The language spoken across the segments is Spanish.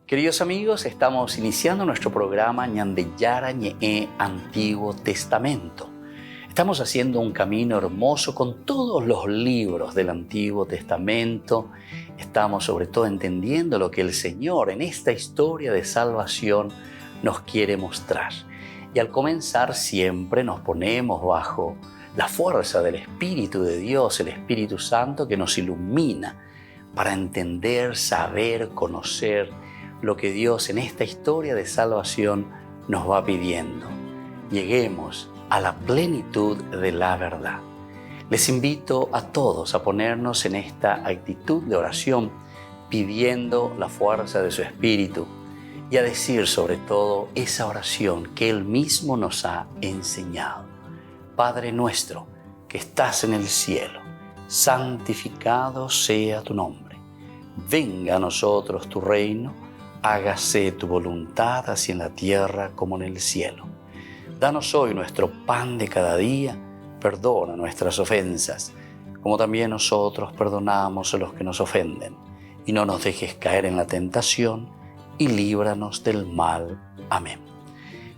Queridos amigos, estamos iniciando nuestro programa Ñandeyara Ñe'e Antiguo Testamento. Estamos haciendo un camino hermoso con todos los libros del Antiguo Testamento. Estamos sobre todo entendiendo lo que el Señor en esta historia de salvación nos quiere mostrar. Y al comenzar siempre nos ponemos bajo la fuerza del Espíritu de Dios, el Espíritu Santo que nos ilumina para entender, saber, conocer lo que Dios en esta historia de salvación nos va pidiendo. Lleguemos a la plenitud de la verdad. Les invito a todos a ponernos en esta actitud de oración, pidiendo la fuerza de su Espíritu y a decir sobre todo esa oración que Él mismo nos ha enseñado. Padre nuestro que estás en el cielo, santificado sea tu nombre. Venga a nosotros tu reino, hágase tu voluntad así en la tierra como en el cielo. Danos hoy nuestro pan de cada día, perdona nuestras ofensas, como también nosotros perdonamos a los que nos ofenden. Y no nos dejes caer en la tentación, y líbranos del mal. Amén.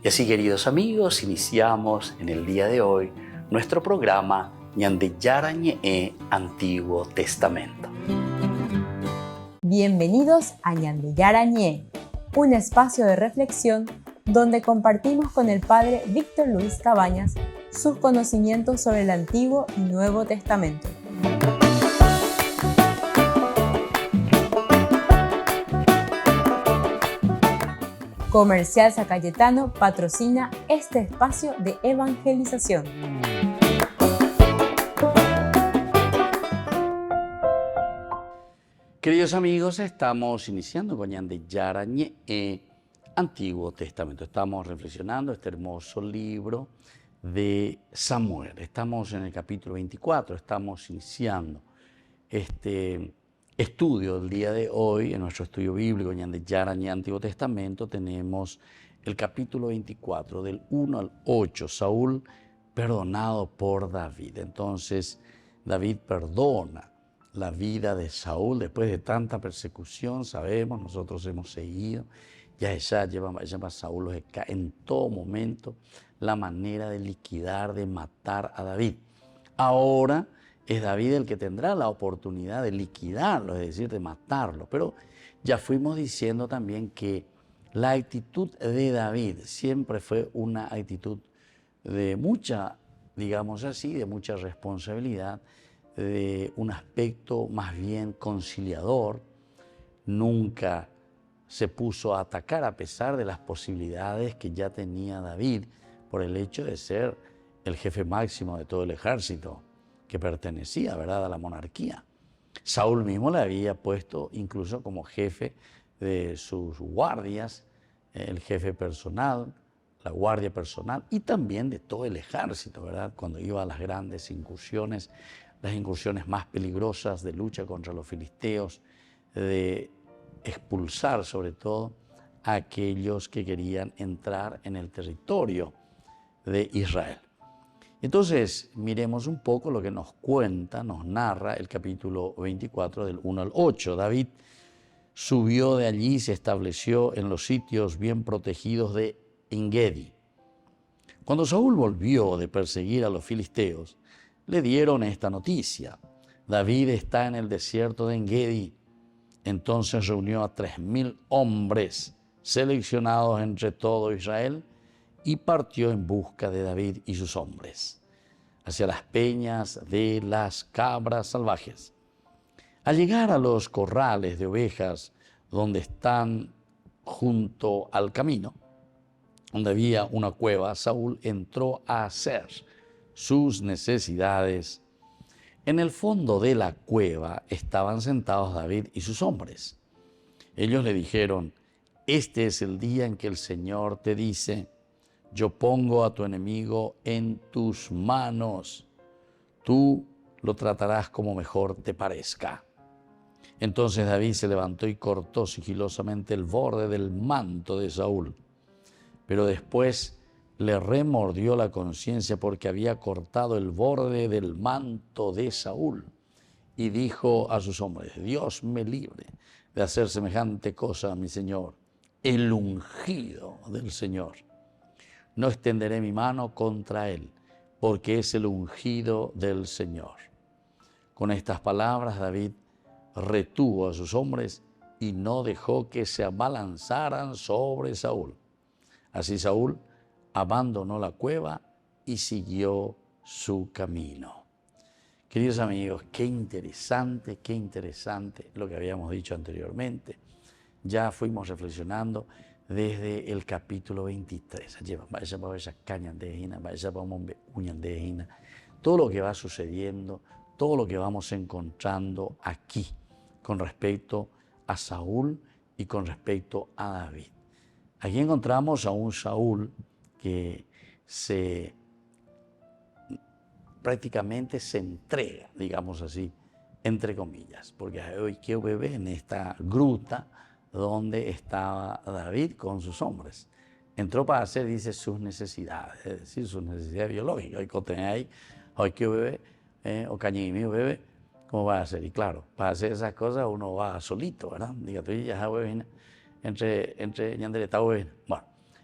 Y así, queridos amigos, iniciamos en el día de hoy nuestro programa Ñandeyara Ñe'e Antiguo Testamento. Bienvenidos a Ñandeyara Ñe'e, un espacio de reflexión donde compartimos con el Padre Víctor Luis Cabañas sus conocimientos sobre el Antiguo y Nuevo Testamento. Comercial San Cayetano patrocina este espacio de evangelización. Queridos amigos, estamos iniciando con Ñandeyara Ñe'e Antiguo Testamento. Estamos reflexionando este hermoso libro de Samuel. Estamos en el capítulo 24, estamos iniciando este estudio del día de hoy. En nuestro estudio bíblico Ñandeyara Ñe'e Antiguo Testamento tenemos el capítulo 24 del 1 al 8, Saúl perdonado por David. Entonces David perdona la vida de Saúl después de tanta persecución. Sabemos, nosotros hemos seguido, ya lleva Saúl en todo momento la manera de liquidar, de matar a David. Ahora es David el que tendrá la oportunidad de liquidarlo, es decir, de matarlo. Pero ya fuimos diciendo también que la actitud de David siempre fue una actitud de mucha, digamos así, de mucha responsabilidad, de un aspecto más bien conciliador. Nunca se puso a atacar a pesar de las posibilidades que ya tenía David por el hecho de ser el jefe máximo de todo el ejército que pertenecía, ¿verdad?, a la monarquía. Saúl mismo le había puesto incluso como jefe de sus guardias, el jefe personal, la guardia personal y también de todo el ejército, ¿verdad?, cuando iba a las grandes incursiones, las incursiones más peligrosas de lucha contra los filisteos, de expulsar sobre todo a aquellos que querían entrar en el territorio de Israel. Entonces, miremos un poco lo que nos cuenta, nos narra el capítulo 24 del 1 al 8. David subió de allí y se estableció en los sitios bien protegidos de Engedi. Cuando Saúl volvió de perseguir a los filisteos, le dieron esta noticia: David está en el desierto de Engedi. Entonces reunió a 3,000 hombres seleccionados entre todo Israel y partió en busca de David y sus hombres hacia las peñas de las cabras salvajes. Al llegar a los corrales de ovejas donde están junto al camino, donde había una cueva, Saúl entró a hacer sus necesidades. En el fondo de la cueva estaban sentados David y sus hombres. Ellos le dijeron: este es el día en que el Señor te dice: yo pongo a tu enemigo en tus manos, tú lo tratarás como mejor te parezca. Entonces David se levantó y cortó sigilosamente el borde del manto de Saúl, pero después le remordió la conciencia porque había cortado el borde del manto de Saúl y dijo a sus hombres: Dios me libre de hacer semejante cosa a mi Señor, el ungido del Señor. No extenderé mi mano contra él, porque es el ungido del Señor. Con estas palabras David retuvo a sus hombres y no dejó que se abalanzaran sobre Saúl. Así Saúl abandonó la cueva y siguió su camino. Queridos amigos, qué interesante lo que habíamos dicho anteriormente. Ya fuimos reflexionando desde el capítulo 23. Todo lo que va sucediendo, todo lo que vamos encontrando aquí con respecto a Saúl y con respecto a David. Aquí encontramos a un Saúl que prácticamente se entrega, digamos así, entre comillas, porque hoy quiero beber en esta gruta donde estaba David con sus hombres. Entró para hacer, dice, sus necesidades, es decir, sus necesidades biológicas. Hoy que ahí, hoy quiero beber, o cañín mío bebe, ¿cómo va a hacer? Y claro, para hacer esas cosas uno va solito, ¿verdad? Diga, tú ya bebes, entre ñandere está bebes. Bueno,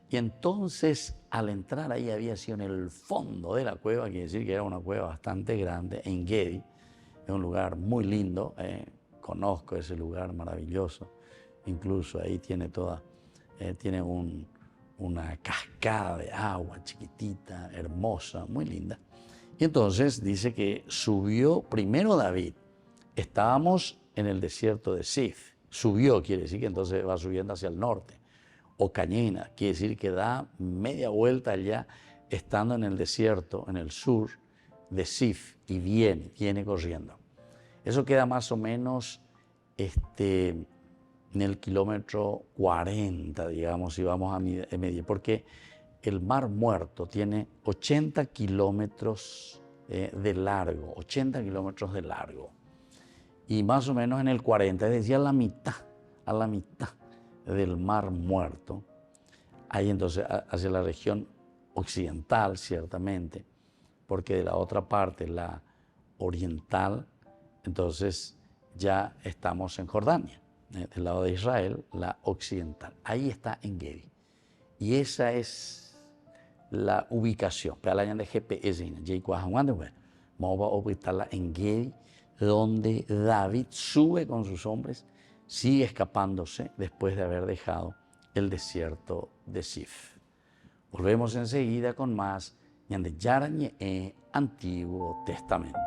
y entonces al entrar ahí había sido en el fondo de la cueva, quiere decir que era una cueva bastante grande, en Gedi, es un lugar muy lindo, conozco ese lugar maravilloso, incluso ahí tiene tiene una cascada de agua chiquitita, hermosa, muy linda. Y entonces dice que subió primero David. Estábamos en el desierto de Sif. Subió, quiere decir que entonces va subiendo hacia el norte. O Cañena, quiere decir que da media vuelta allá, estando en el desierto, en el sur de Sif, y viene corriendo. Eso queda más o menos en el kilómetro 40, digamos, si vamos a medir, porque el Mar Muerto tiene 80 kilómetros de largo, 80 kilómetros de largo, y más o menos en el 40, es decir, a la mitad del Mar Muerto, ahí entonces hacia la región occidental, ciertamente, porque de la otra parte, la oriental, entonces ya estamos en Jordania, del lado de Israel, la occidental. Ahí está En Gedi. Y esa es la ubicación. Pero de GPS, vamos a ubicarla en Gedi, donde David sube con sus hombres, sigue escapándose después de haber dejado el desierto de Sif. Volvemos enseguida con más Ñande Yarañe Antiguo Testamento.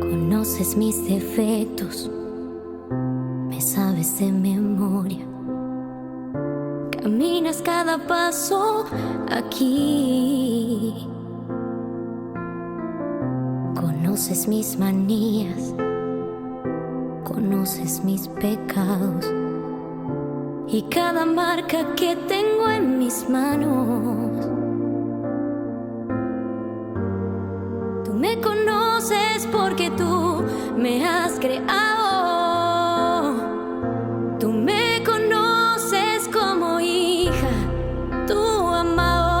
Conoces mis defectos, me sabes de memoria. Caminas cada paso aquí. Conoces mis manías, conoces mis pecados y cada marca que tengo en mis manos. Tú me conoces porque tú me has creado. Tú me conoces como hija, tu amado.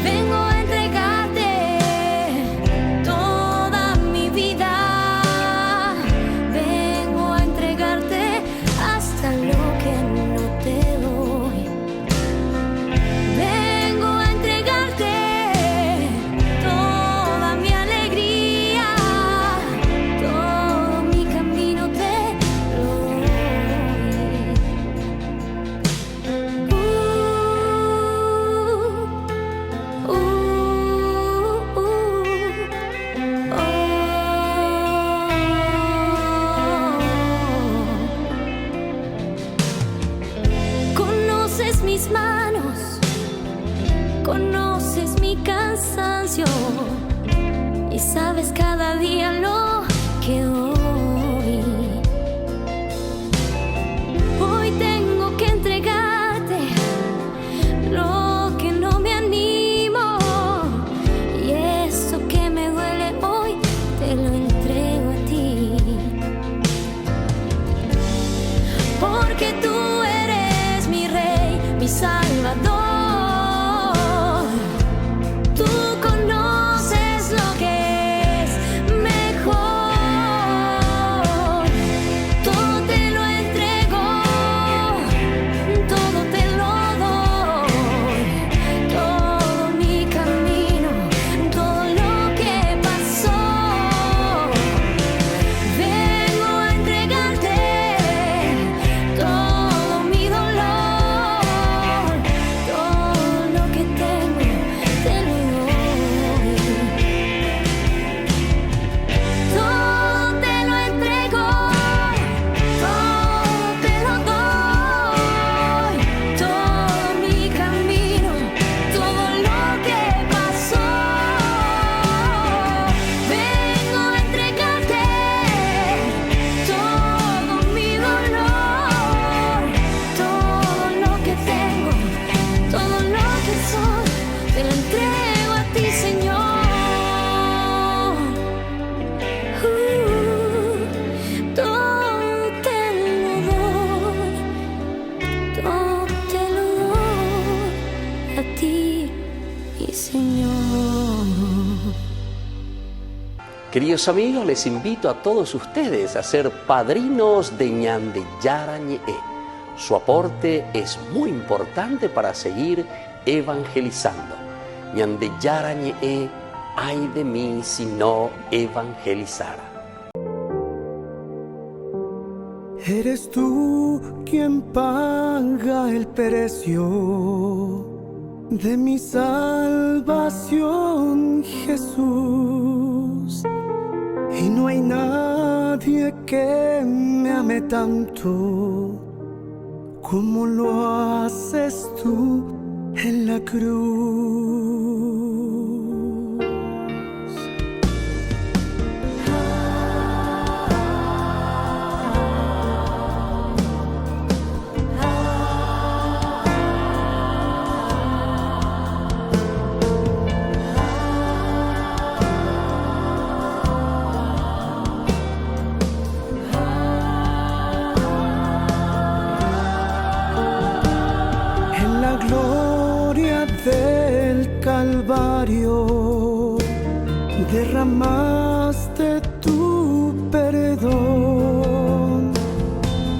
Vengo a entregarte toda mi vida. Vengo a entregarte hasta lo que no te doy. cansancio y sabes cada día lo que hoy tengo que entregarte lo que no me animo, y eso que me duele hoy te lo entrego a ti, porque tú eres mi rey, mi salvador. Tú conoces lo que es mejor. Todo te lo entrego, todo te lo doy, todo mi camino, todo lo que pasó. Vengo a entregarte todo mi dolor, todo lo que tengo te lo doy. Todo te lo entrego, todo te lo doy, todo mi camino, todo lo que pasó. Vengo a entregarte todo mi dolor, todo lo que tengo, todo lo que soy, te lo entrego a ti, Señor. Todo te lo doy, todo te lo doy a ti, mi Señor. Queridos amigos, les invito a todos ustedes a ser padrinos de Ñande Yarañe. Su aporte es muy importante para seguir evangelizando. Ñande Yarañe, ay de mí si no evangelizara. Eres tú quien paga el precio de mi salvación, Jesús. Y no hay nadie que me ame tanto como lo haces tú en la cruz. En la gloria del Calvario derramaste tu perdón,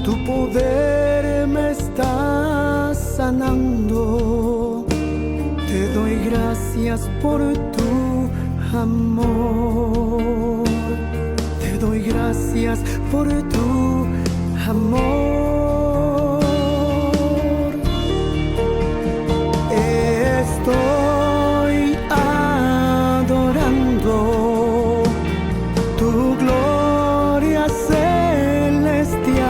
tu poder me está sanando. Te doy gracias por tu amor, te doy gracias por tu amor. Estoy adorando tu gloria celestial.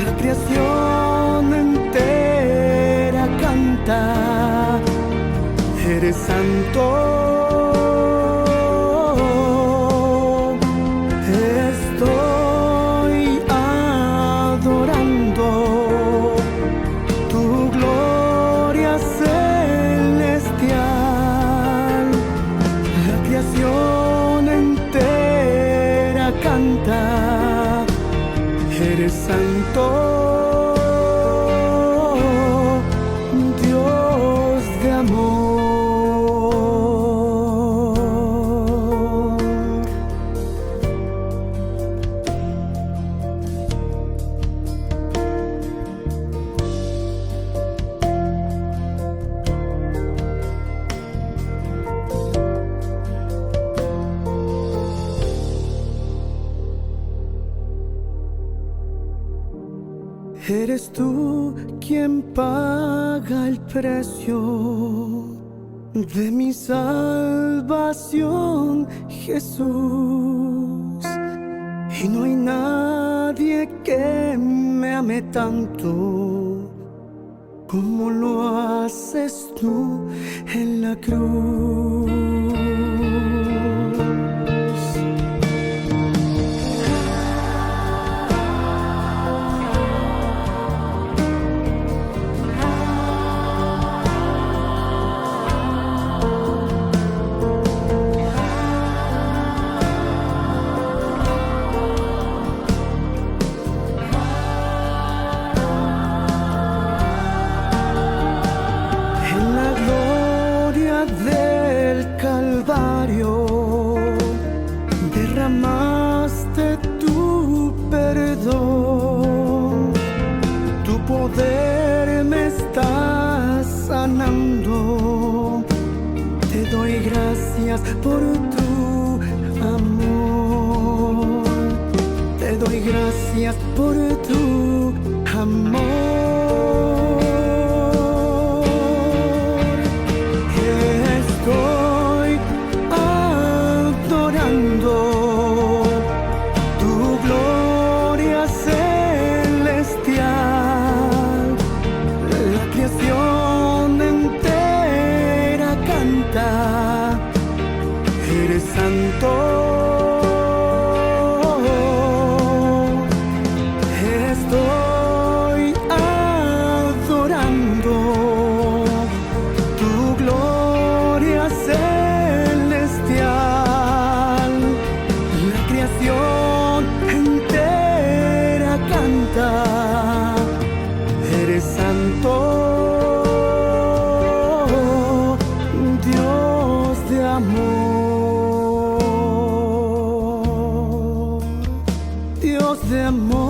La creación entera canta, eres santo. Estoy adorando tu gloria celestial. La creación entera canta, eres santo, Dios de amor. Eres tú quien paga el precio de mi salvación, Jesús. Y no hay nadie que me ame tanto como lo haces tú en la cruz. Del Calvario derramaste tu perdón, tu poder me está sanando. Te doy gracias por tu amor, te doy gracias por tu amor. Estoy adorando tu gloria celestial. La creación entera canta, eres santo. Estoy adorando tu gloria celestial. La creación entera canta, eres santo, Dios de amor, Dios de amor.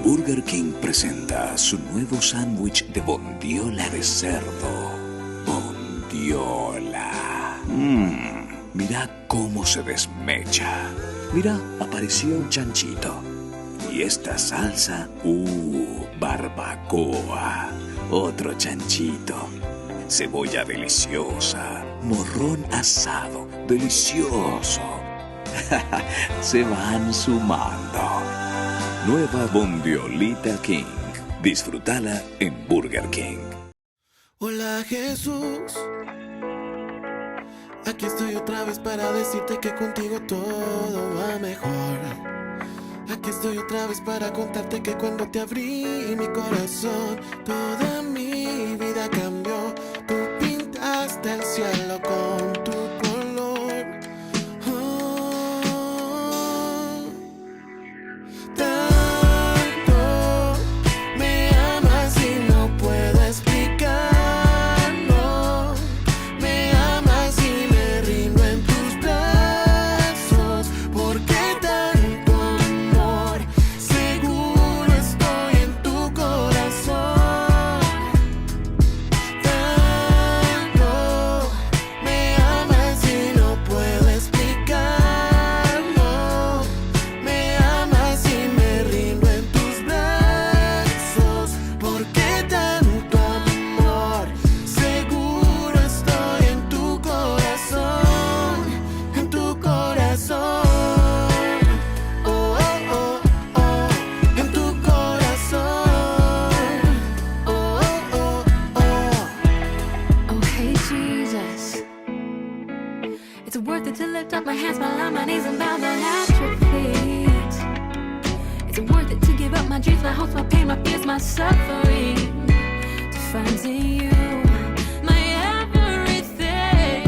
Burger King presenta su nuevo sándwich de bondiola de cerdo. Bondiola. Mira cómo se desmecha. Mira, apareció un chanchito. Y esta salsa, barbacoa. Otro chanchito. Cebolla deliciosa. Morrón asado, delicioso. Se van sumando. Nueva Bondiolita King. Disfrútala en Burger King. Hola Jesús, aquí estoy otra vez para decirte que contigo todo va mejor. Aquí estoy otra vez para contarte que cuando te abrí mi corazón, toda mi vida cambió. Tú pintaste el cielo con tu color. Tanto me amas y no puedo explicarlo. Me amas y me rindo en tus brazos. ¿Por qué tanto amor? Seguro estoy en tu corazón. Tanto me amas y no puedo explicarlo. Me amas y me rindo en tus brazos. ¿Por qué tanto amor? Seguro estoy en tu corazón. En tu corazón. Oh, oh, oh, oh. En tu corazón. Oh, oh, oh, oh. Oh, hey, Jesus. It's worth it to lift up my hands, fall on my knees and bow down at your feet. It's worth it to give up my dreams, my hopes, my pain, my fears, my suffering, to find in you my everything.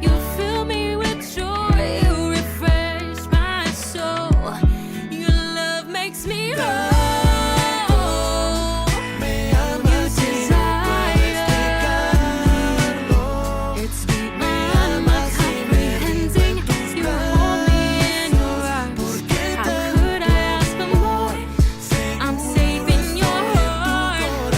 You fill me with joy, you refresh my soul. Your love makes me whole. Me amas y no puedo explicarlo. It's deep Me beyond my amas y me rindo en comprehending. tus You hold me in your brazos. arms. ¿Por qué How tanto could I ask for more? I'm safe in your seguro estoy en tu heart.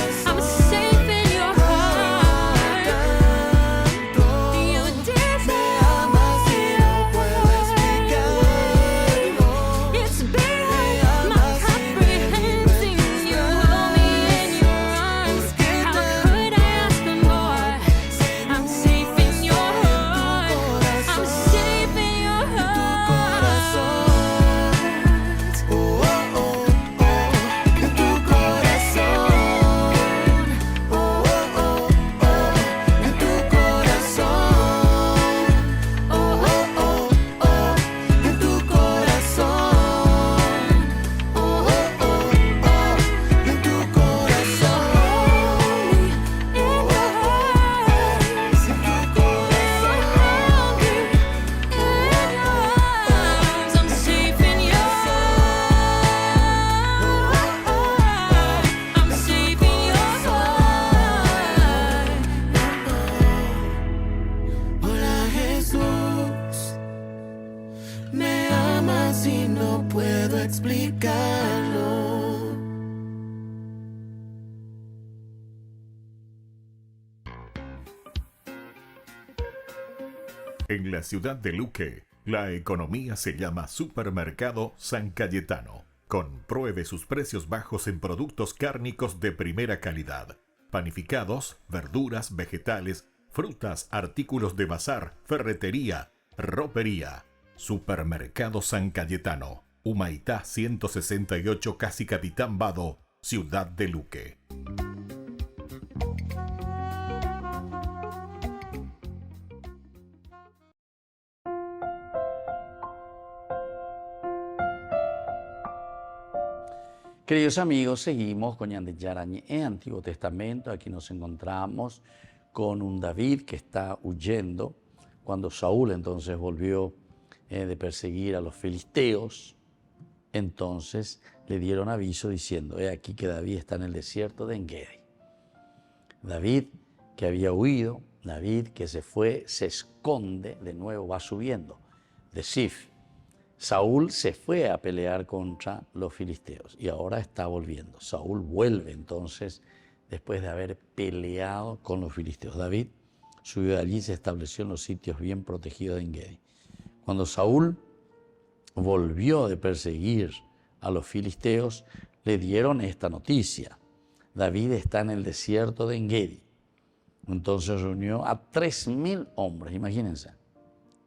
En la ciudad de Luque, la economía se llama Supermercado San Cayetano. Compruebe sus precios bajos en productos cárnicos de primera calidad. Panificados, verduras, vegetales, frutas, artículos de bazar, ferretería, ropería. Supermercado San Cayetano. Humaitá 168, Casi Capitán Vado, ciudad de Luque. Queridos amigos, seguimos con Ñande Yarañé, Antiguo Testamento. Aquí nos encontramos con un David que está huyendo cuando Saúl entonces volvió de perseguir a los filisteos. Entonces le dieron aviso diciendo: he aquí que David está en el desierto de Engedi. David que había huido, David que se fue, se esconde, de nuevo va subiendo de Sif. Saúl se fue a pelear contra los filisteos y ahora está volviendo. Saúl vuelve entonces después de haber peleado con los filisteos. David subió de allí y se estableció en los sitios bien protegidos de Engedi. Cuando Saúl volvió de perseguir a los filisteos, le dieron esta noticia: David está en el desierto de Engedi. Entonces reunió a 3.000 hombres, imagínense,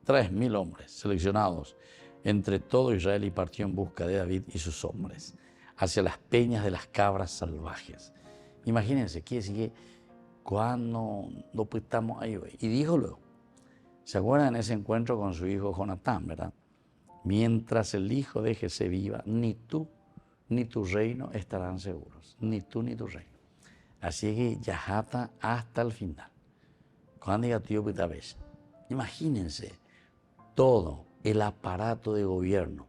3.000 hombres seleccionados entre todo Israel y partió en busca de David y sus hombres hacia las peñas de las cabras salvajes. Imagínense, quiere decir que cuando no estamos ahí, y dijo luego, ¿se acuerdan de ese encuentro con su hijo Jonatán, verdad? Mientras el hijo de Jesé viva, ni tú ni tu reino estarán seguros, ni tú ni tu reino. Así que yajata hasta el final. Cuando diga tío Pitabés, imagínense todo el aparato de gobierno,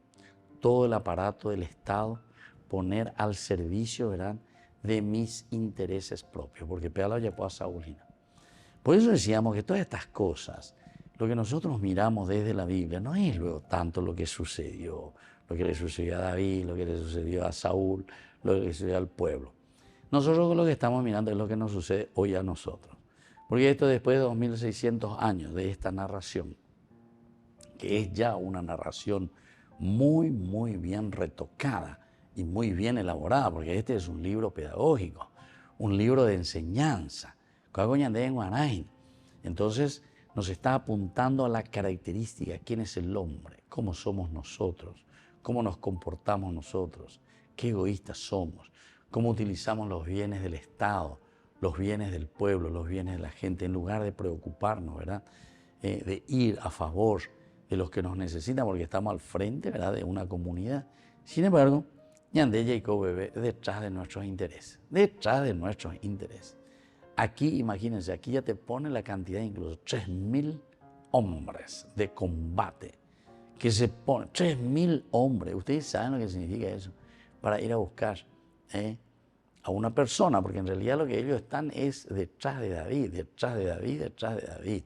todo el aparato del Estado, poner al servicio, ¿verdad?, de mis intereses propios, porque pégalo ya puedo a Saúlina. Por eso decíamos que todas estas cosas, lo que nosotros miramos desde la Biblia, no es luego tanto lo que sucedió, lo que le sucedió a David, lo que le sucedió a Saúl, lo que le sucedió al pueblo. Nosotros lo que estamos mirando es lo que nos sucede hoy a nosotros. Porque esto después de 2600 años de esta narración, que es ya una narración muy, muy bien retocada y muy bien elaborada, porque este es un libro pedagógico, un libro de enseñanza. Entonces nos está apuntando a la característica, quién es el hombre, cómo somos nosotros, cómo nos comportamos nosotros, qué egoístas somos, cómo utilizamos los bienes del Estado, los bienes del pueblo, los bienes de la gente, en lugar de preocuparnos, ¿verdad?, de ir a favor de los que nos necesitan, porque estamos al frente, ¿verdad?, de una comunidad. Sin embargo, Ñande Jacob bebé detrás de nuestros intereses, detrás de nuestros intereses. Aquí, imagínense, aquí ya te pone la cantidad, incluso 3.000 hombres de combate, que se ponen, 3.000 hombres, ustedes saben lo que significa eso, para ir a buscar a una persona, porque en realidad lo que ellos están es detrás de David, detrás de David, detrás de David.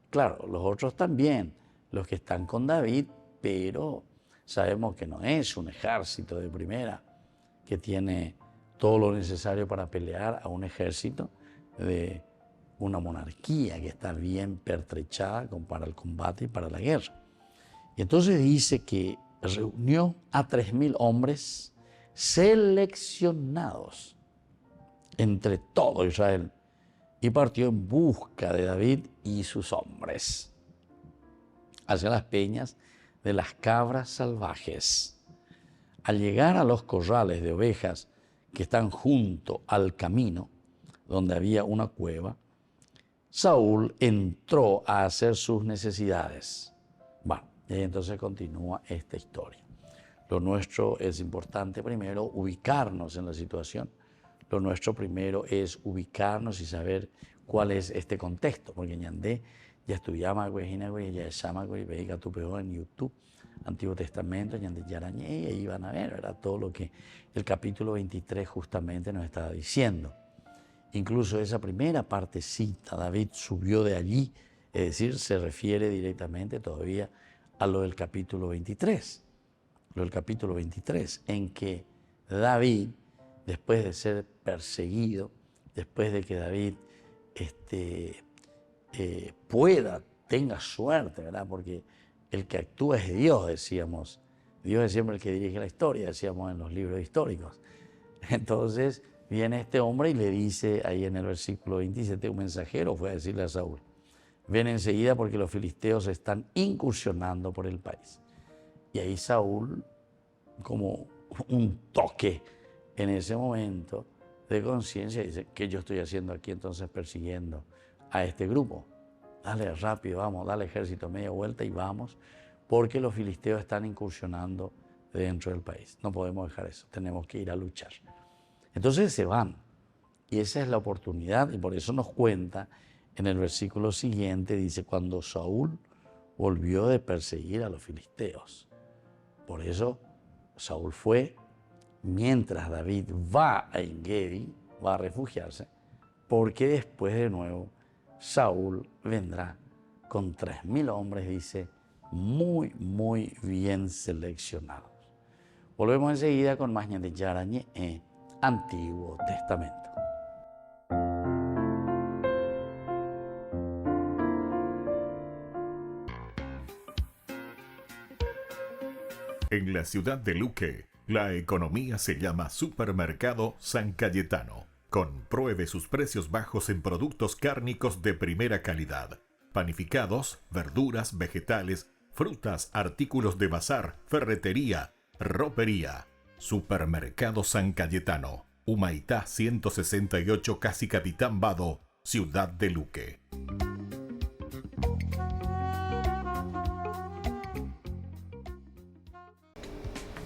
Claro, los otros también, los que están con David, pero sabemos que no es un ejército de primera que tiene todo lo necesario para pelear a un ejército de una monarquía que está bien pertrechada para el combate y para la guerra. Y entonces dice que reunió a 3.000 hombres seleccionados entre todo Israel y partió en busca de David y sus hombres hacia las peñas de las cabras salvajes. Al llegar a los corrales de ovejas que están junto al camino, donde había una cueva, Saúl entró a hacer sus necesidades. Bueno, y entonces continúa esta historia. Lo nuestro es importante primero ubicarnos en la situación. Lo nuestro primero es ubicarnos y saber cuál es este contexto, porque Ñandé ya estudiaba ya llama en YouTube, Antiguo Testamento, Ñande Yarañé, y ahí van a ver, ¿verdad?, todo lo que el capítulo 23 justamente nos estaba diciendo. Incluso esa primera partecita, David subió de allí, es decir, se refiere directamente todavía a lo del capítulo 23. Lo del capítulo 23, en que David, después de ser perseguido, después de que David pueda tenga suerte, ¿verdad? Porque el que actúa es Dios, decíamos. Dios es siempre el que dirige la historia, decíamos en los libros históricos. Entonces viene este hombre y le dice ahí en el versículo 27, un mensajero fue a decirle a Saúl: ven enseguida porque los filisteos están incursionando por el país. Y ahí Saúl, como un toque en ese momento de conciencia, dice: ¿qué yo estoy haciendo aquí entonces persiguiendo a este grupo? Dale rápido, vamos, dale ejército media vuelta y vamos, porque los filisteos están incursionando dentro del país. No podemos dejar eso, tenemos que ir a luchar. Entonces se van, y esa es la oportunidad, y por eso nos cuenta en el versículo siguiente, dice: cuando Saúl volvió de perseguir a los filisteos. Por eso Saúl fue, mientras David va a En-Gedi, va a refugiarse, porque después de nuevo Saúl vendrá con 3.000 hombres, dice, muy, muy bien seleccionados. Volvemos enseguida con más Ñande Yarañe, Antiguo Testamento. En la ciudad de Luque, la economía se llama Supermercado San Cayetano. Compruebe sus precios bajos en productos cárnicos de primera calidad. Panificados, verduras, vegetales, frutas, artículos de bazar, ferretería, ropería. Supermercado San Cayetano, Humaitá 168, Casi Capitán Vado, ciudad de Luque.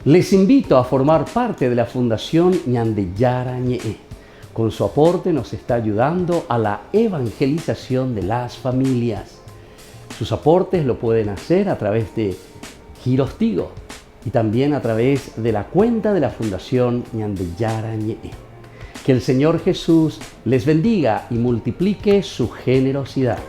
Les invito a formar parte de la Fundación Ñande Yarañe. Con su aporte nos está ayudando a la evangelización de las familias. Sus aportes lo pueden hacer a través de Giros Tigo y también a través de la cuenta de la Fundación Ñande Yarañe. Que el Señor Jesús les bendiga y multiplique su generosidad.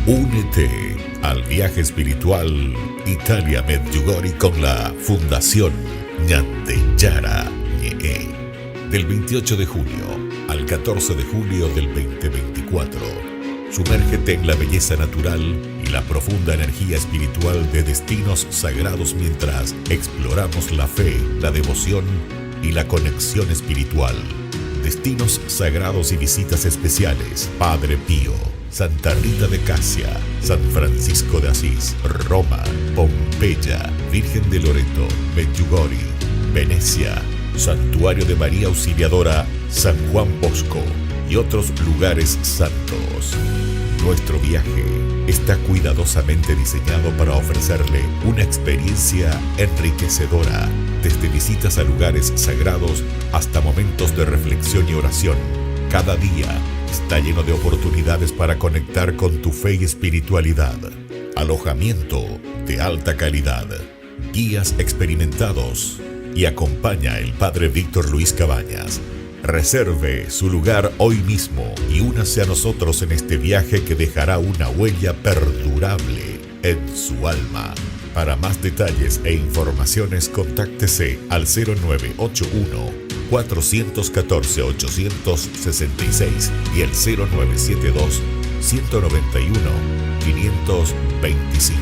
Únete al viaje espiritual Italia Medjugorje con la Fundación Ñande Yarañe. Del 28 de junio al 14 de julio del 2024. Sumérgete en la belleza natural y la profunda energía espiritual de destinos sagrados mientras exploramos la fe, la devoción y la conexión espiritual. Destinos sagrados y visitas especiales: Padre Pío, Santa Rita de Casia, San Francisco de Asís, Roma, Pompeya, Virgen de Loreto, Medjugorje, Venecia, Santuario de María Auxiliadora, San Juan Bosco y otros lugares santos. Nuestro viaje está cuidadosamente diseñado para ofrecerle una experiencia enriquecedora, desde visitas a lugares sagrados hasta momentos de reflexión y oración. Cada día está lleno de oportunidades para conectar con tu fe y espiritualidad. Alojamiento de alta calidad, guías experimentados, y acompaña el Padre Víctor Luis Cabañas. Reserve su lugar hoy mismo y únase a nosotros en este viaje que dejará una huella perdurable en su alma. Para más detalles e informaciones, contáctese al 0981-414-866 y el 0972-191-525.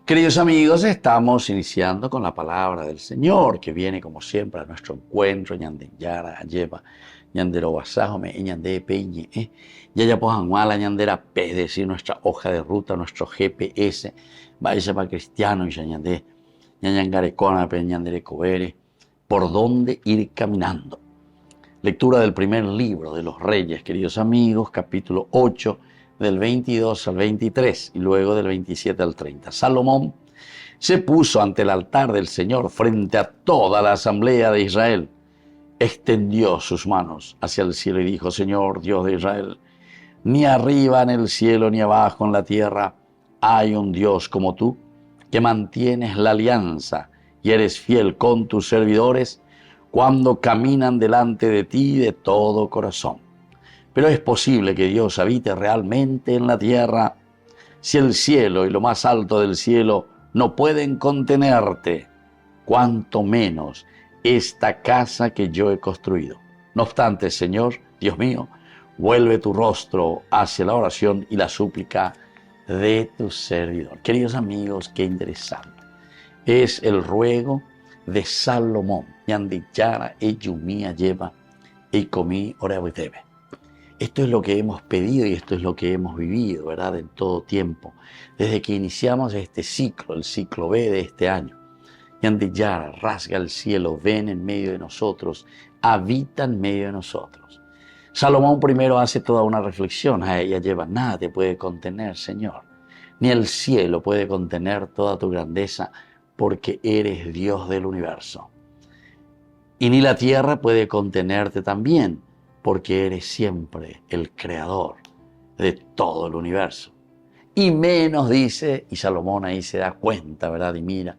Queridos amigos, estamos iniciando con la palabra del Señor, que viene como siempre a nuestro encuentro. Ñande Yara, Ayeva, Ñandero Basajome, Ñande Peñe, Yaya Pojanguala, Ñandera P, es decir, nuestra hoja de ruta, nuestro GPS, Vaya para Cristiano y Ñande, Ñangarecona, Ñandere Cobere, por dónde ir caminando. Lectura del primer libro de los Reyes, queridos amigos, capítulo 8, del 22 al 23 y luego del 27 al 30. Salomón se puso ante el altar del Señor frente a toda la asamblea de Israel. Extendió sus manos hacia el cielo y dijo: Señor Dios de Israel, ni arriba en el cielo ni abajo en la tierra hay un Dios como tú, que mantienes la alianza y eres fiel con tus servidores cuando caminan delante de ti de todo corazón. Pero es posible que Dios habite realmente en la tierra si el cielo y lo más alto del cielo no pueden contenerte, cuanto menos esta casa que yo he construido. No obstante, Señor, Dios mío, vuelve tu rostro hacia la oración y la súplica de tu servidor. Queridos amigos, qué interesante. Es el ruego de Salomón. Yandiyara e Yumía lleva y comí oreabitebe. Esto es lo que hemos pedido y esto es lo que hemos vivido, ¿verdad? En todo tiempo, desde que iniciamos este ciclo, el ciclo B de este año. Yandiyara, rasga el cielo, ven en medio de nosotros, habita en medio de nosotros. Salomón primero hace toda una reflexión. A ella lleva: nada te puede contener, Señor. Ni el cielo puede contener toda tu grandeza, porque eres Dios del universo. Y ni la tierra puede contenerte también, porque eres siempre el creador de todo el universo. Y menos dice, y Salomón ahí se da cuenta, ¿verdad? Y mira,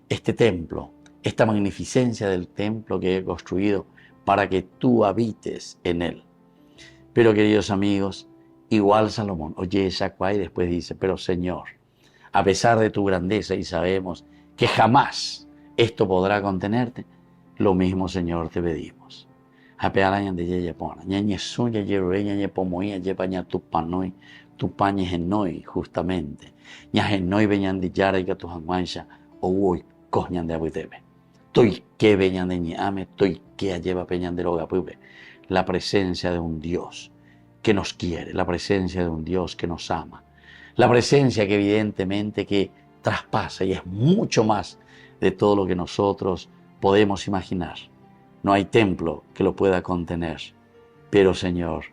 este templo, esta magnificencia del templo que he construido para que tú habites en él. Pero queridos amigos, igual Salomón oye esa cuá y después dice: pero Señor, a pesar de tu grandeza, y sabemos que jamás esto podrá contenerte, lo mismo, Señor, te pedimos. Apearañan de yeye pona, ñañe suya yerue, ñañe pomoía, yepaña tupanoi, tupañe genoi, justamente. Ña genoi veñan de yara y que tu janguancha, o uy, coñan de abuitebe. Toy que veñan de ñame, toy que lleva peñan de loga pube. La presencia de un Dios que nos quiere, la presencia de un Dios que nos ama, la presencia que evidentemente que traspasa y es mucho más de todo lo que nosotros podemos imaginar. No hay templo que lo pueda contener, pero Señor,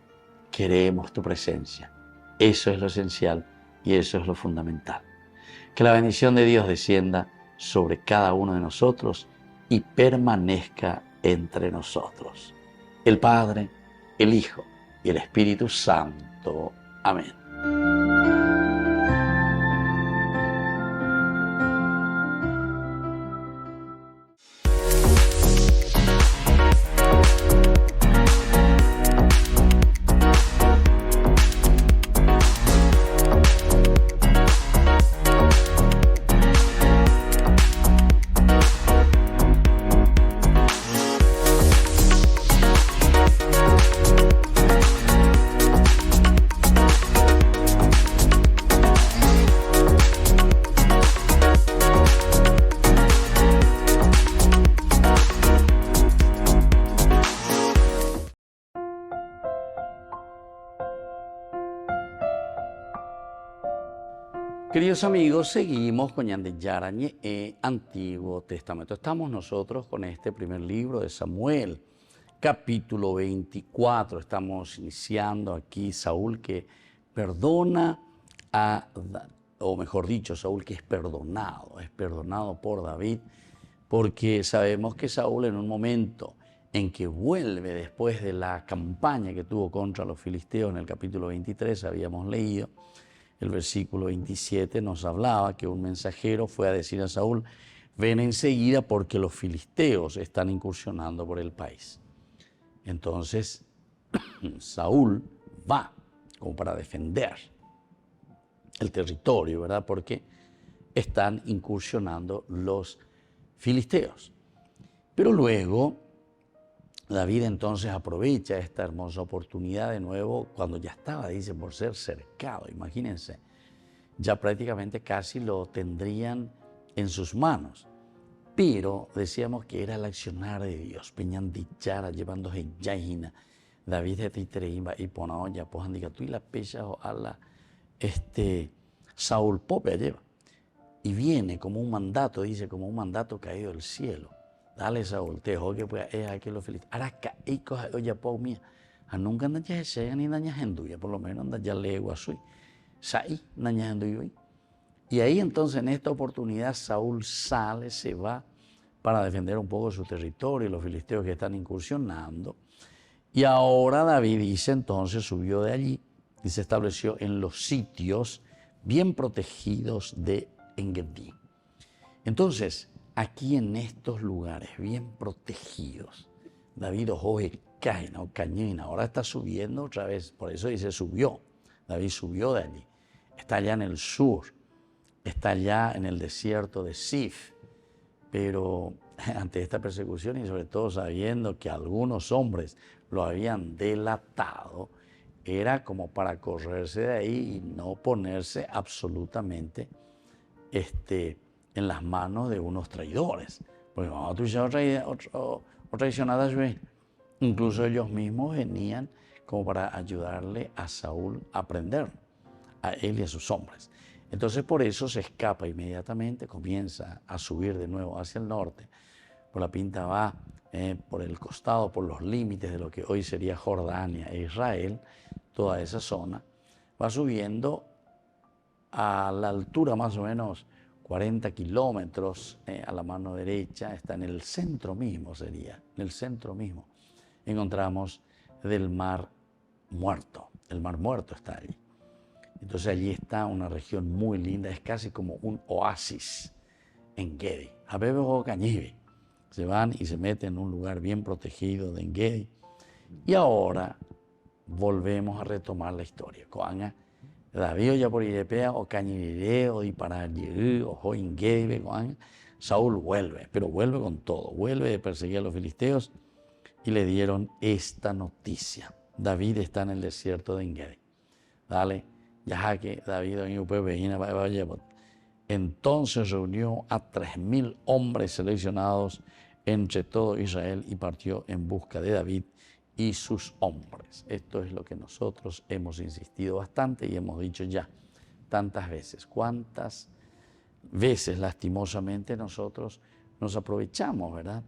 queremos tu presencia. Eso es lo esencial y eso es lo fundamental. Que la bendición de Dios descienda sobre cada uno de nosotros y permanezca entre nosotros. El Padre, el Hijo y el Espíritu Santo. Amén. Queridos amigos, seguimos con Ñande Yarañe, Antiguo Testamento. Estamos nosotros con este primer libro de Samuel, capítulo 24. Estamos iniciando aquí Saúl que perdona o mejor dicho, Saúl que es perdonado por David, porque sabemos que Saúl en un momento en que vuelve después de la campaña que tuvo contra los filisteos en el capítulo 23, habíamos leído, el versículo 27 nos hablaba que un mensajero fue a decir a Saúl, ven enseguida porque los filisteos están incursionando por el país. Entonces, Saúl va como para defender el territorio, ¿verdad? Porque están incursionando los filisteos. Pero luego, David entonces aprovecha esta hermosa oportunidad de nuevo cuando ya estaba, dice, por ser cercado. Imagínense, ya prácticamente casi lo tendrían en sus manos. Pero decíamos que era el accionar de Dios. Peñan dichara, llevándose yaina. David de titreimba y ponaoya, pues diga tú y la pecha o a la Saúl Pope lleva. Y viene como un mandato, dice, como un mandato caído del cielo. Dale Saúl, te jogue pues es aquí los filisteos. Ahora caí coja oye pau mía. A nunca anda ya se ni daña henduya, por lo menos anda ya legua soy. Sai daña henduya. Y ahí entonces en esta oportunidad Saúl sale, se va para defender un poco su territorio y los filisteos que están incursionando. Y ahora David dice entonces subió de allí y se estableció en los sitios bien protegidos de Engedi. Entonces, aquí en estos lugares bien protegidos, David ojoe caena o cañina, ahora está subiendo otra vez, por eso dice subió, David subió de allí, está allá en el sur, está allá en el desierto de Sif, pero ante esta persecución y sobre todo sabiendo que algunos hombres lo habían delatado, era como para correrse de ahí y no ponerse absolutamente en las manos de unos traidores. Porque vamos a traicionar a Joel. Incluso ellos mismos venían como para ayudarle a Saúl a prender a él y a sus hombres. Entonces por eso se escapa inmediatamente, comienza a subir de nuevo hacia el norte. Por la pinta va por el costado, por los límites de lo que hoy sería Jordania e Israel, toda esa zona, va subiendo a la altura más o menos 40 kilómetros a la mano derecha, está en el centro mismo sería, en el centro mismo. Encontramos del Mar Muerto, el Mar Muerto está allí. Entonces allí está una región muy linda, es casi como un oasis en Engedi. Habebe o Cañibe. Se van y se meten en un lugar bien protegido de Engedi. Y ahora volvemos a retomar la historia. Coanga, David ya por Irepea o Cañirire o Diparayir o Joingebe, Saúl vuelve, pero vuelve con todo. Vuelve de perseguir a los filisteos y le dieron esta noticia. David está en el desierto de Engedi. Dale. Ya que David entonces reunió a 3,000 hombres seleccionados entre todo Israel y partió en busca de David y sus hombres. Esto es lo que nosotros hemos insistido bastante y hemos dicho ya tantas veces. ¿Cuántas veces lastimosamente nosotros nos aprovechamos, verdad,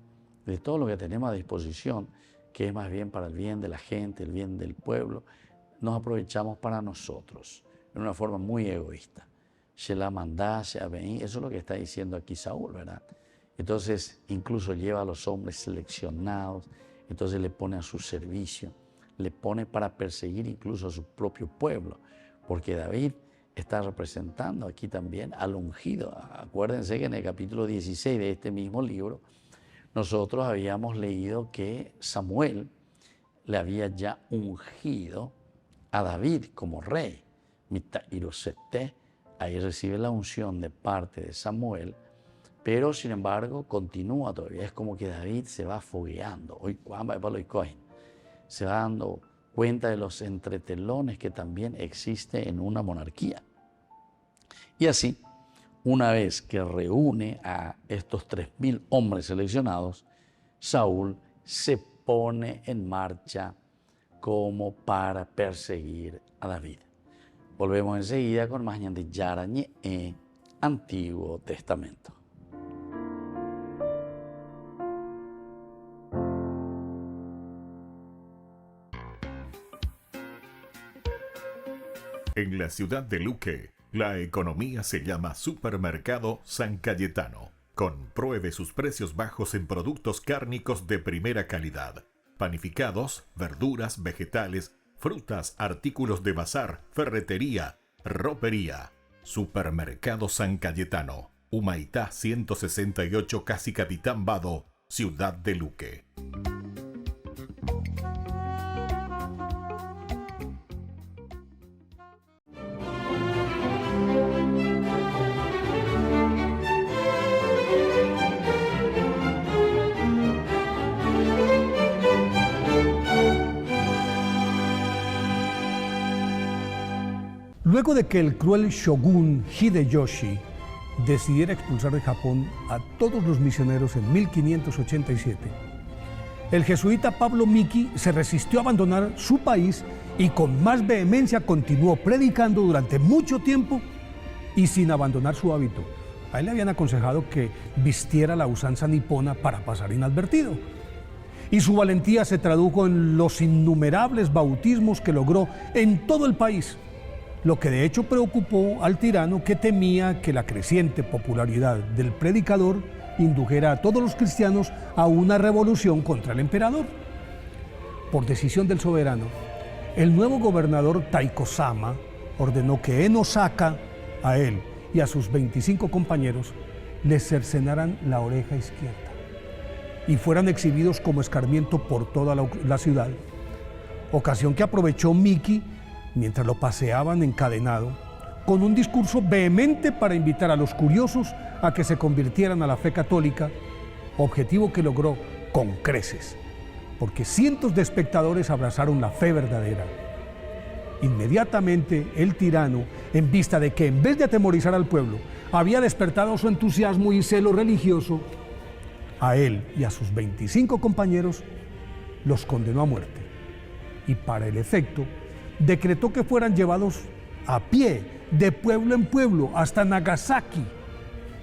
de todo lo que tenemos a disposición, que es más bien para el bien de la gente, el bien del pueblo? Nos aprovechamos para nosotros, de una forma muy egoísta. Se la mandá, se avení, eso es lo que está diciendo aquí Saúl, ¿verdad? Entonces, incluso lleva a los hombres seleccionados, entonces le pone a su servicio, le pone para perseguir incluso a su propio pueblo, porque David está representando aquí también al ungido. Acuérdense que en el capítulo 16 de este mismo libro, nosotros habíamos leído que Samuel le había ya ungido a David como rey. Ahí recibe la unción de parte de Samuel, pero sin embargo continúa todavía. Es como que David se va fogueando. Hoy se va dando cuenta de los entretelones que también existe en una monarquía. Y así, una vez que reúne a estos 3,000 hombres seleccionados, Saúl se pone en marcha como para perseguir a David. Volvemos enseguida con más Ñande Yarañe, Antiguo Testamento. En la ciudad de Luque, la economía se llama Supermercado San Cayetano. Compruebe sus precios bajos en productos cárnicos de primera calidad. Panificados, verduras, vegetales, frutas, artículos de bazar, ferretería, ropería. Supermercado San Cayetano, Humaitá 168, Casi Capitán Vado, ciudad de Luque. Luego de que el cruel shogun Hideyoshi decidiera expulsar de Japón a todos los misioneros en 1587, el jesuita Pablo Miki se resistió a abandonar su país y con más vehemencia continuó predicando durante mucho tiempo y sin abandonar su hábito. A él le habían aconsejado que vistiera la usanza nipona para pasar inadvertido. Y su valentía se tradujo en los innumerables bautismos que logró en todo el país, lo que de hecho preocupó al tirano, que temía que la creciente popularidad del predicador indujera a todos los cristianos a una revolución contra el emperador. Por decisión del soberano, el nuevo gobernador Taiko-sama ordenó que en Osaka a él y a sus 25 compañeros les cercenaran la oreja izquierda y fueran exhibidos como escarmiento por toda la ciudad, ocasión que aprovechó Miki mientras lo paseaban encadenado, con un discurso vehemente para invitar a los curiosos a que se convirtieran a la fe católica, objetivo que logró con creces, porque cientos de espectadores abrazaron la fe verdadera. Inmediatamente el tirano, en vista de que en vez de atemorizar al pueblo, había despertado su entusiasmo y celo religioso, a él y a sus 25 compañeros los condenó a muerte. Y para el efecto, decretó que fueran llevados a pie, de pueblo en pueblo, hasta Nagasaki,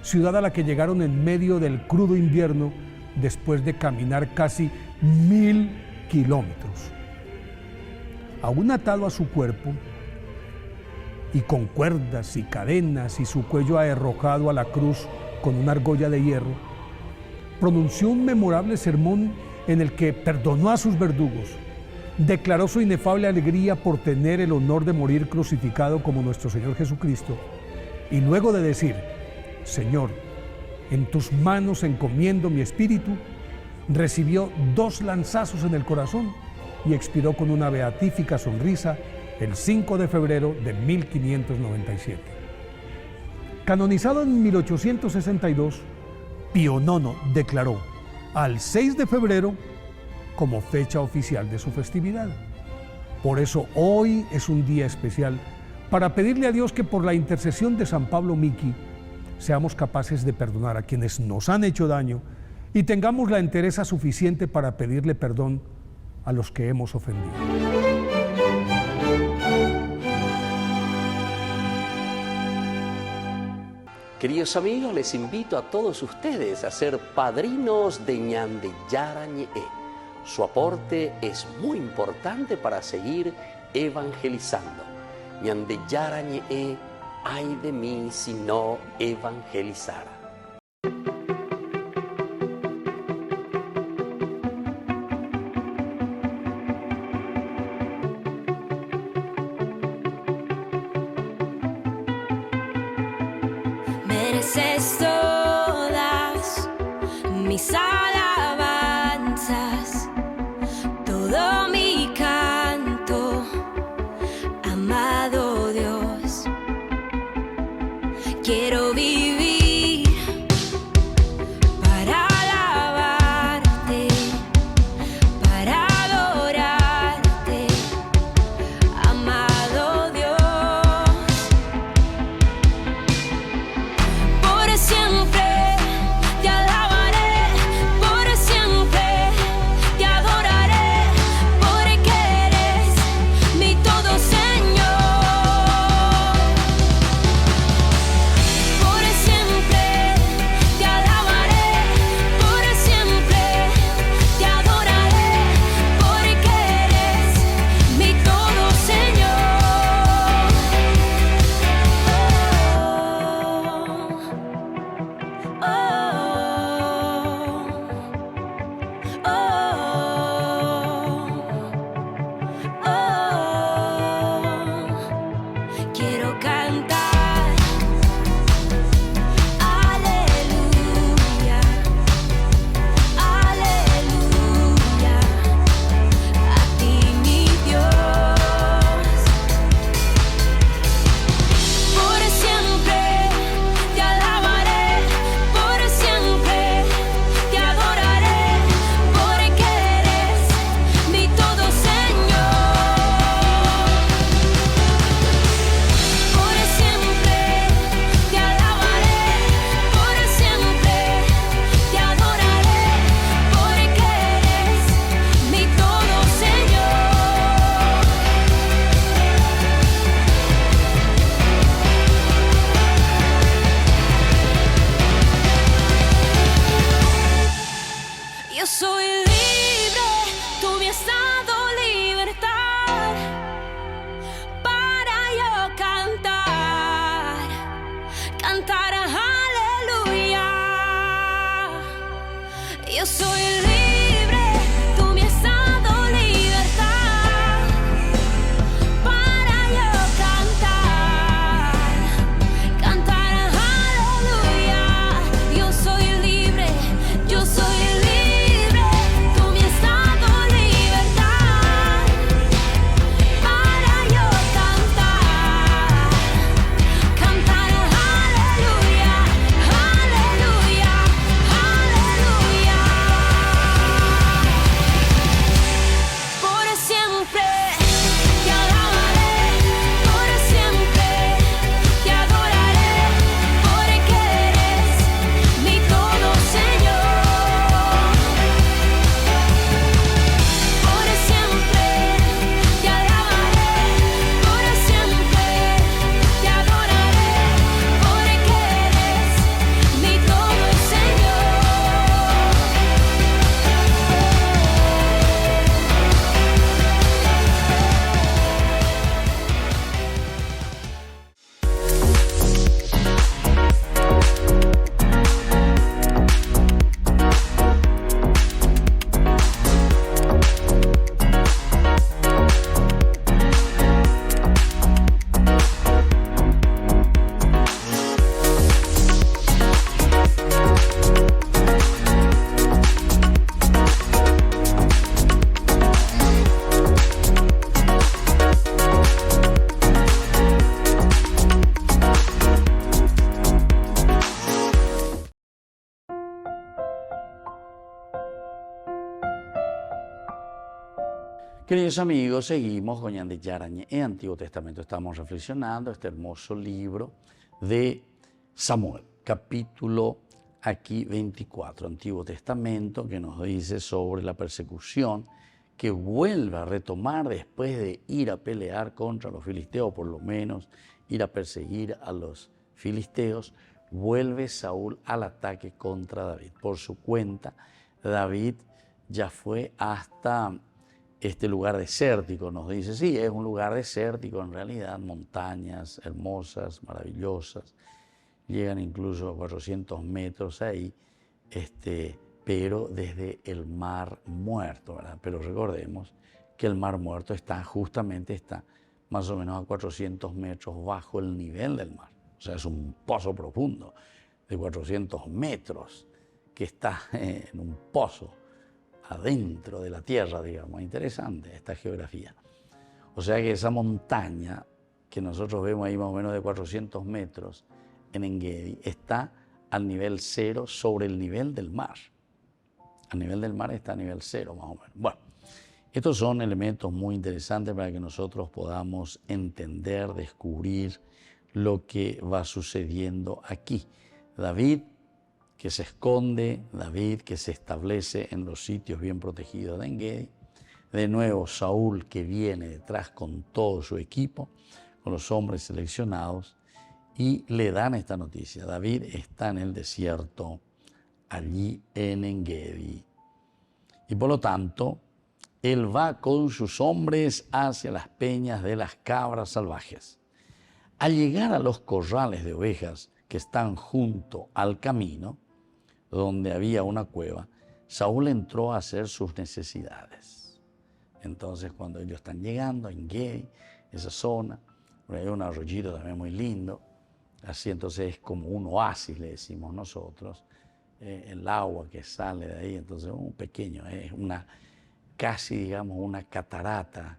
ciudad a la que llegaron en medio del crudo invierno después de caminar casi 1000 kilómetros. Aún atado a su cuerpo y con cuerdas y cadenas y su cuello aherrojado a la cruz con una argolla de hierro, pronunció un memorable sermón en el que perdonó a sus verdugos, declaró su inefable alegría por tener el honor de morir crucificado como nuestro Señor Jesucristo, y luego de decir: Señor, en tus manos encomiendo mi espíritu, recibió 2 lanzazos en el corazón y expiró con una beatífica sonrisa el 5 de febrero de 1597. Canonizado en 1862, Pío IX declaró al 6 de febrero como fecha oficial de su festividad. Por eso hoy es un día especial para pedirle a Dios que por la intercesión de San Pablo Miki seamos capaces de perdonar a quienes nos han hecho daño y tengamos la entereza suficiente para pedirle perdón a los que hemos ofendido. Queridos amigos, les invito a todos ustedes a ser padrinos de Ñande Yarañe. Su aporte es muy importante para seguir evangelizando. Ñande Yarañe, ay de mí si no evangelizara. Mereces todas mis alabanzas, todo mi canto, amado Dios. Quiero vivir para alabarte, para adorarte, amado Dios. Por siempre te alabaré, por siempre te adoraré, porque eres mi todo, Señor. Queridos amigos, seguimos con Ñande Yarañe en Antiguo Testamento. Estamos reflexionando este hermoso libro de Samuel, capítulo aquí 24, Antiguo Testamento, que nos dice sobre la persecución que vuelve a retomar después de ir a pelear contra los filisteos, por lo menos ir a perseguir a los filisteos. Vuelve Saúl al ataque contra David. Por su cuenta, David ya fue hasta este lugar desértico, nos dice. Sí, es un lugar desértico en realidad, montañas hermosas, maravillosas, llegan incluso a 400 metros ahí, pero desde el Mar Muerto, ¿verdad? Pero recordemos que el Mar Muerto está más o menos a 400 metros bajo el nivel del mar. O sea, es un pozo profundo de 400 metros que está en un pozo adentro de la tierra, digamos. Interesante esta geografía. O sea que esa montaña que nosotros vemos ahí más o menos de 400 metros en Engedi está al nivel cero sobre el nivel del mar. Al nivel del mar está a nivel cero más o menos. Bueno, estos son elementos muy interesantes para que nosotros podamos entender, descubrir lo que va sucediendo aquí. David que se esconde, David que se establece en los sitios bien protegidos de Engedi. De nuevo Saúl que viene detrás con todo su equipo, con los hombres seleccionados, y le dan esta noticia. David está en el desierto, allí en Engedi. Y por lo tanto, él va con sus hombres hacia las peñas de las cabras salvajes. Al llegar a los corrales de ovejas que están junto al camino, donde había una cueva, Saúl entró a hacer sus necesidades. Entonces, cuando ellos están llegando a Engedi, esa zona, hay un arroyito también muy lindo, así entonces es como un oasis, le decimos nosotros, el agua que sale de ahí, entonces un pequeño, es casi digamos una catarata,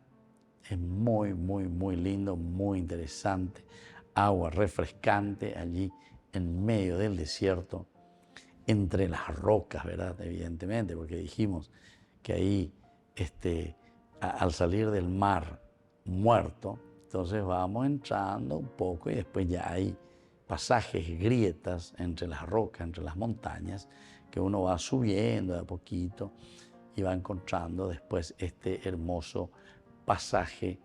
es muy, muy, muy lindo, muy interesante, agua refrescante allí en medio del desierto, entre las rocas, ¿verdad? Evidentemente, porque dijimos que ahí, al salir del Mar Muerto, entonces vamos entrando un poco y después ya hay pasajes, grietas entre las rocas, entre las montañas, que uno va subiendo de a poquito y va encontrando después este hermoso pasaje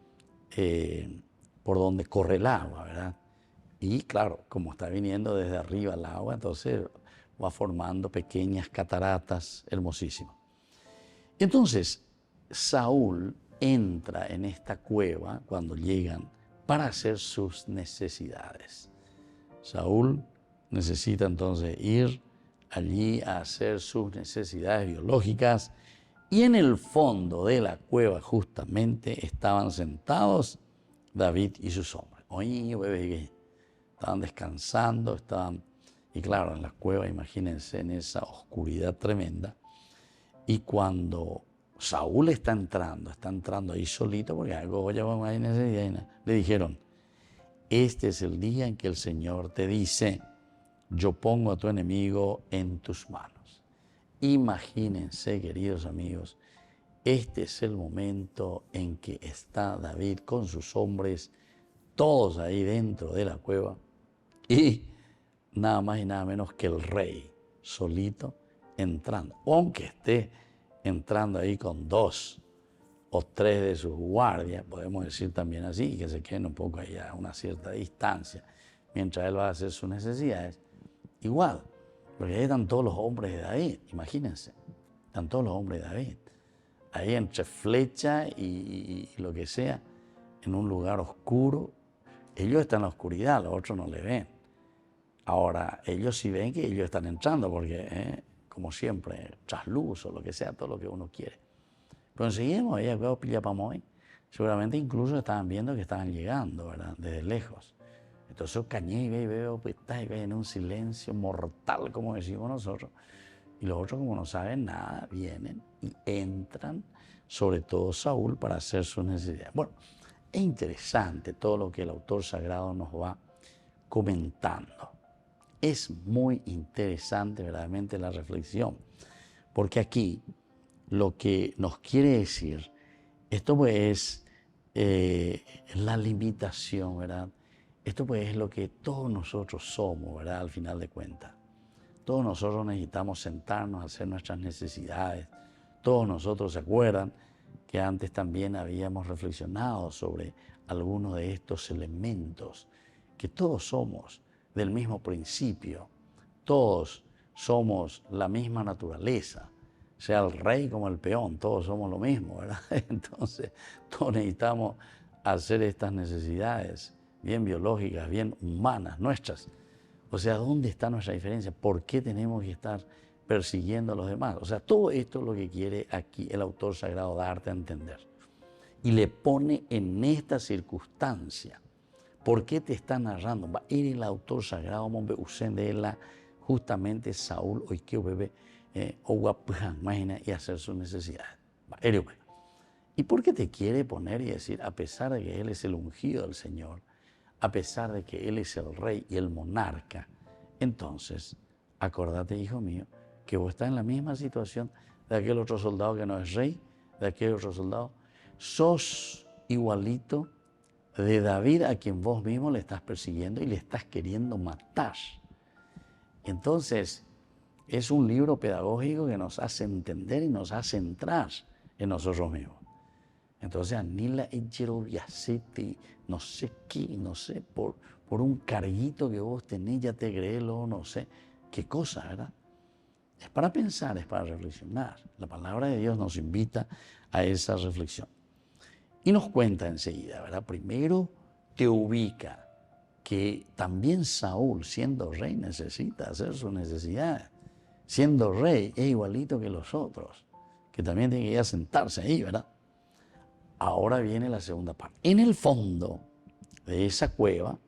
por donde corre el agua, ¿verdad? Y claro, como está viniendo desde arriba el agua, entonces va formando pequeñas cataratas hermosísimas. Entonces, Saúl entra en esta cueva cuando llegan para hacer sus necesidades. Saúl necesita entonces ir allí a hacer sus necesidades biológicas y en el fondo de la cueva justamente estaban sentados David y sus hombres. Oye, bebé, estaban descansando, y claro, en la cueva, imagínense, en esa oscuridad tremenda. Y cuando Saúl está entrando ahí solito, porque algo ya vamos a ir necesidad, le dijeron, este es el día en que el Señor te dice, yo pongo a tu enemigo en tus manos. Imagínense, queridos amigos, este es el momento en que está David con sus hombres, todos ahí dentro de la cueva, y nada más y nada menos que el rey solito entrando, aunque esté entrando ahí con 2 o 3 de sus guardias, podemos decir también así, que se queden un poco allá a una cierta distancia, mientras él va a hacer sus necesidades, igual, porque ahí están todos los hombres de David, imagínense, están todos los hombres de David, ahí entre flecha y lo que sea, en un lugar oscuro, ellos están en la oscuridad, los otros no le ven. Ahora, ellos sí ven que ellos están entrando, porque, como siempre, tras luz o lo que sea, todo lo que uno quiere. Pero enseguida, ella veo Pillapamoy, seguramente incluso estaban viendo que estaban llegando, ¿verdad? Desde lejos. Entonces, cañé y veo, pues, está en un silencio mortal, como decimos nosotros. Y los otros, como no saben nada, vienen y entran, sobre todo Saúl, para hacer sus necesidades. Bueno, es interesante todo lo que el autor sagrado nos va comentando. Es muy interesante verdaderamente la reflexión, porque aquí lo que nos quiere decir Esto pues es la limitación, ¿verdad? Esto pues es lo que todos nosotros somos, ¿verdad? Al final de cuentas. Todos nosotros necesitamos sentarnos a hacer nuestras necesidades. Todos nosotros se acuerdan que antes también habíamos reflexionado sobre algunos de estos elementos, que todos somos del mismo principio, todos somos la misma naturaleza, sea el rey como el peón, todos somos lo mismo, ¿verdad? Entonces, todos necesitamos hacer estas necesidades bien biológicas, bien humanas, nuestras. O sea, ¿dónde está nuestra diferencia? ¿Por qué tenemos que estar persiguiendo a los demás? O sea, todo esto es lo que quiere aquí el autor sagrado darte a entender. Y le pone en esta circunstancia. ¿Por qué te está narrando? Va a ir el autor sagrado, de él, justamente Saúl, hoy que bebé, imagina, y hacer sus necesidades. ¿Y por qué te quiere poner y decir, a pesar de que él es el ungido del Señor, a pesar de que él es el rey y el monarca, entonces, acordate, hijo mío, que vos estás en la misma situación de aquel otro soldado que no es rey, de aquel otro soldado, sos igualito de David, a quien vos mismo le estás persiguiendo y le estás queriendo matar. Entonces, es un libro pedagógico que nos hace entender y nos hace entrar en nosotros mismos. Entonces, Anila Echeroviacete, no sé qué, no sé, por un carguito que vos tenés, ya te crees, no sé qué cosa, ¿verdad? Es para pensar, es para reflexionar. La palabra de Dios nos invita a esa reflexión. Y nos cuenta enseguida, ¿verdad? Primero te ubica que también Saúl, siendo rey, necesita hacer sus necesidades. Siendo rey, es igualito que los otros, que también tiene que ir a sentarse ahí, ¿verdad? Ahora viene la segunda parte. En el fondo de esa cueva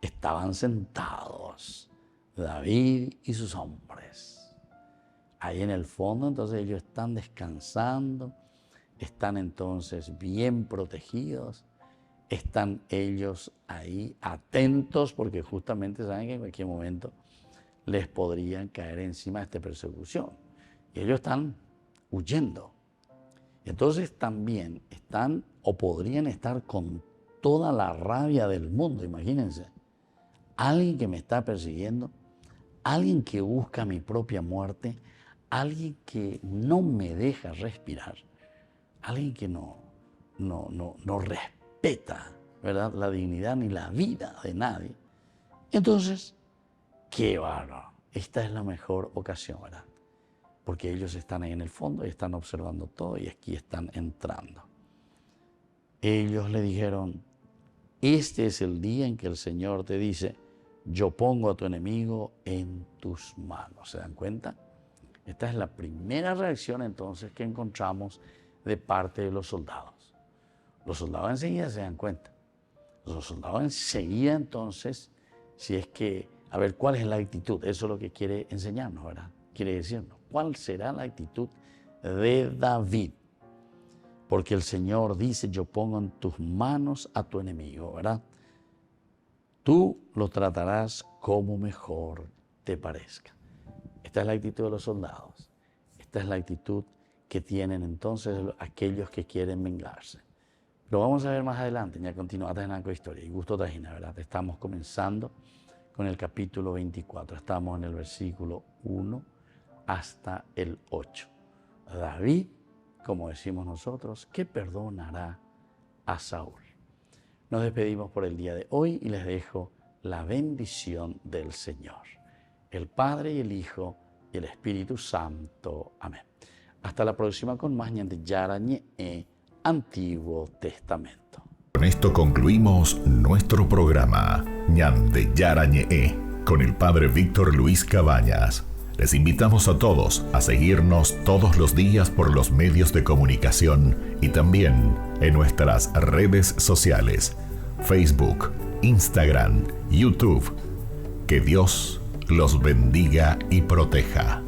estaban sentados David y sus hombres. Ahí en el fondo, entonces ellos están descansando, están entonces bien protegidos, están ellos ahí atentos porque justamente saben que en cualquier momento les podrían caer encima esta persecución. Y ellos están huyendo. Entonces también están o podrían estar con toda la rabia del mundo, imagínense. Alguien que me está persiguiendo, alguien que busca mi propia muerte, alguien que no me deja respirar, alguien que no respeta, ¿verdad?, la dignidad ni la vida de nadie. Entonces, qué bárbaro. Esta es la mejor ocasión, ¿verdad? Porque ellos están ahí en el fondo y están observando todo y aquí están entrando. Ellos le dijeron, este es el día en que el Señor te dice, yo pongo a tu enemigo en tus manos. ¿Se dan cuenta? Esta es la primera reacción entonces que encontramos de parte de los soldados. Los soldados enseguida se dan cuenta. Los soldados enseguida entonces, si es que, a ver, ¿cuál es la actitud? Eso es lo que quiere enseñarnos, ¿verdad? Quiere decirnos, ¿cuál será la actitud de David? Porque el Señor dice, yo pongo en tus manos a tu enemigo, ¿verdad? Tú lo tratarás como mejor te parezca. Esta es la actitud de los soldados. Esta es la actitud que tienen entonces aquellos que quieren vengarse. Lo vamos a ver más adelante, ya continuamos en la historia. Y gusto tajina, ¿verdad? Estamos comenzando con el capítulo 24. Estamos en el versículo 1 hasta el 8. David, como decimos nosotros, que perdonará a Saúl. Nos despedimos por el día de hoy y les dejo la bendición del Señor, el Padre y el Hijo y el Espíritu Santo. Amén. Hasta la próxima con más Ñande Yarañe, Antiguo Testamento. Con esto concluimos nuestro programa Ñande Yarañe con el Padre Víctor Luis Cabañas. Les invitamos a todos a seguirnos todos los días por los medios de comunicación y también en nuestras redes sociales, Facebook, Instagram, YouTube. Que Dios los bendiga y proteja.